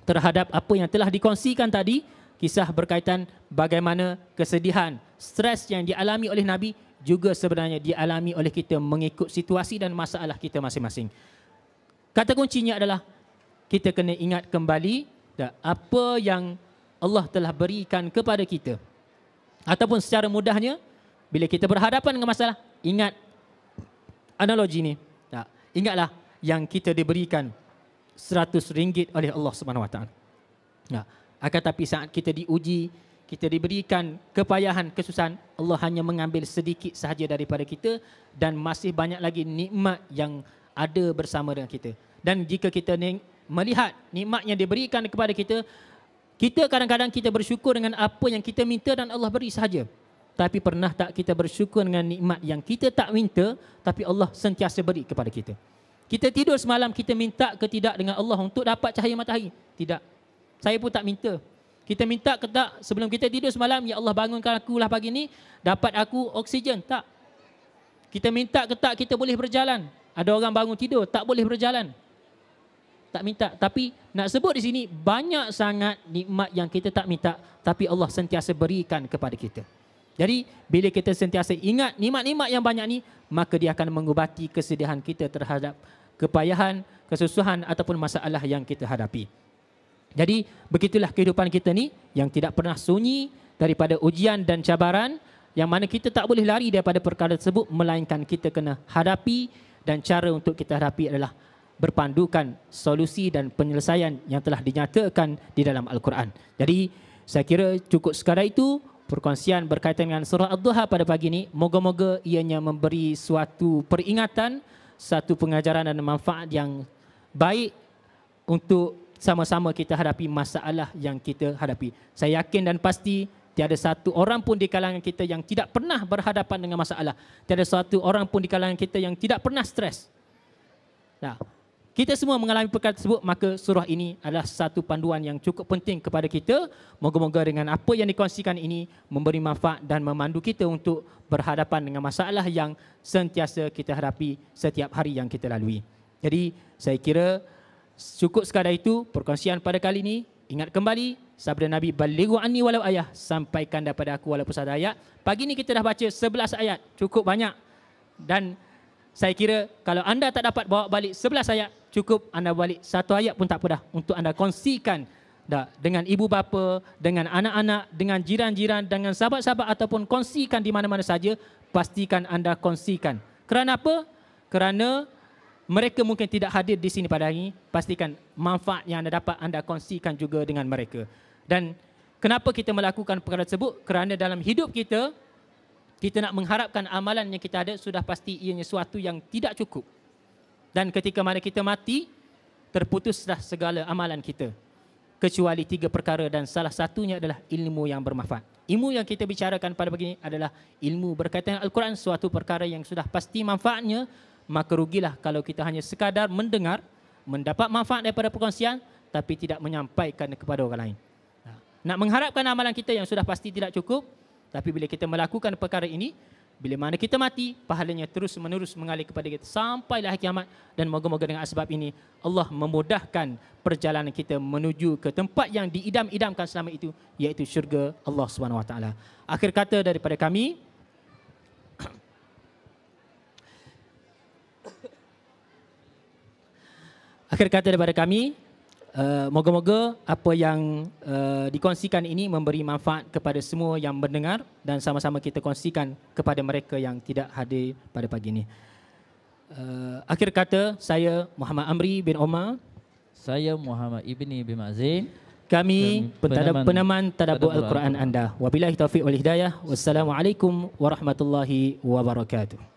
terhadap apa yang telah dikongsikan tadi, kisah berkaitan bagaimana kesedihan, stres yang dialami oleh Nabi juga sebenarnya dialami oleh kita mengikut situasi dan masalah kita masing-masing. Kata kuncinya adalah kita kena ingat kembali apa yang Allah telah berikan kepada kita. Ataupun secara mudahnya, bila kita berhadapan dengan masalah, ingat analogi ni. Ingatlah yang kita diberikan RM100 oleh Allah SWT. Akan tapi saat kita diuji, kita diberikan kepayahan, kesusahan, Allah hanya mengambil sedikit sahaja daripada kita dan masih banyak lagi nikmat yang ada bersama dengan kita. Dan jika kita melihat nikmat yang diberikan kepada kita, kita kadang-kadang kita bersyukur dengan apa yang kita minta dan Allah beri sahaja. Tapi pernah tak kita bersyukur dengan nikmat yang kita tak minta, tapi Allah sentiasa beri kepada kita? Kita tidur semalam, kita minta ke tidak dengan Allah untuk dapat cahaya matahari? Tidak. Saya pun tak minta. Kita minta ke tak sebelum kita tidur semalam, ya Allah bangunkan aku lah pagi ni, dapat aku oksigen? Tak. Kita minta ke tak kita boleh berjalan? Ada orang bangun tidur, tak boleh berjalan? Tak minta. Tapi nak sebut di sini, banyak sangat nikmat yang kita tak minta, tapi Allah sentiasa berikan kepada kita. Jadi bila kita sentiasa ingat nikmat-nikmat yang banyak ni, maka dia akan mengubati kesedihan kita terhadap kepayahan, kesusahan ataupun masalah yang kita hadapi. Jadi begitulah kehidupan kita ni yang tidak pernah sunyi daripada ujian dan cabaran, yang mana kita tak boleh lari daripada perkara tersebut, melainkan kita kena hadapi, dan cara untuk kita hadapi adalah berpandukan solusi dan penyelesaian yang telah dinyatakan di dalam Al-Quran. Jadi saya kira cukup sekadar itu perkongsian berkaitan dengan surah Ad-Duha pada pagi ini. Moga-moga ianya memberi suatu peringatan, satu pengajaran dan manfaat yang baik untuk sama-sama kita hadapi masalah yang kita hadapi. Saya yakin dan pasti tiada satu orang pun di kalangan kita yang tidak pernah berhadapan dengan masalah. Tiada satu orang pun di kalangan kita yang tidak pernah stres. Nah, kita semua mengalami perkara tersebut, maka surah ini adalah satu panduan yang cukup penting kepada kita. Moga-moga dengan apa yang dikongsikan ini memberi manfaat dan memandu kita untuk berhadapan dengan masalah yang sentiasa kita hadapi setiap hari yang kita lalui. Jadi saya kira cukup sekadar itu perkongsian pada kali ini. Ingat kembali sabda Nabi, balighu anni walau ayah, sampaikan daripada aku walaupun satu ayat. Pagi ini kita dah baca 11 ayat, cukup banyak. Dan saya kira kalau anda tak dapat bawa balik 11 ayat, cukup anda balik satu ayat pun tak apa dah, untuk anda kongsikan dengan ibu bapa, dengan anak-anak, dengan jiran-jiran, dengan sahabat-sahabat, ataupun kongsikan di mana-mana saja. Pastikan anda kongsikan. Kerana apa? Kerana mereka mungkin tidak hadir di sini pada hari ini. Pastikan manfaat yang anda dapat anda kongsikan juga dengan mereka. Dan kenapa kita melakukan perkara tersebut? Kerana dalam hidup kita, kita nak mengharapkan amalan yang kita ada sudah pasti ianya sesuatu yang tidak cukup. Dan ketika mana kita mati, terputuslah segala amalan kita. Kecuali 3 perkara, dan salah satunya adalah ilmu yang bermanfaat. Ilmu yang kita bicarakan pada pagi ini adalah ilmu berkaitan Al-Quran, suatu perkara yang sudah pasti manfaatnya. Maka rugilah kalau kita hanya sekadar mendengar, mendapat manfaat daripada perkongsian, tapi tidak menyampaikan kepada orang lain. Nak mengharapkan amalan kita yang sudah pasti tidak cukup, tapi bila kita melakukan perkara ini, bila mana kita mati, pahalanya terus menerus mengalir kepada kita sampailah hari kiamat. Dan moga-moga dengan sebab ini Allah memudahkan perjalanan kita menuju ke tempat yang diidam-idamkan selama itu, iaitu syurga Allah SWT. Akhir kata daripada kami, moga-moga apa yang dikongsikan ini memberi manfaat kepada semua yang mendengar dan sama-sama kita kongsikan kepada mereka yang tidak hadir pada pagi ini. Akhir kata, saya Muhammad Amri bin Omar. Saya Muhammad Ibni bin Ma'zin. Kami penaman tadabbur Al-Quran anda. Wabillahi taufiq wal hidayah. Wassalamualaikum warahmatullahi wabarakatuh.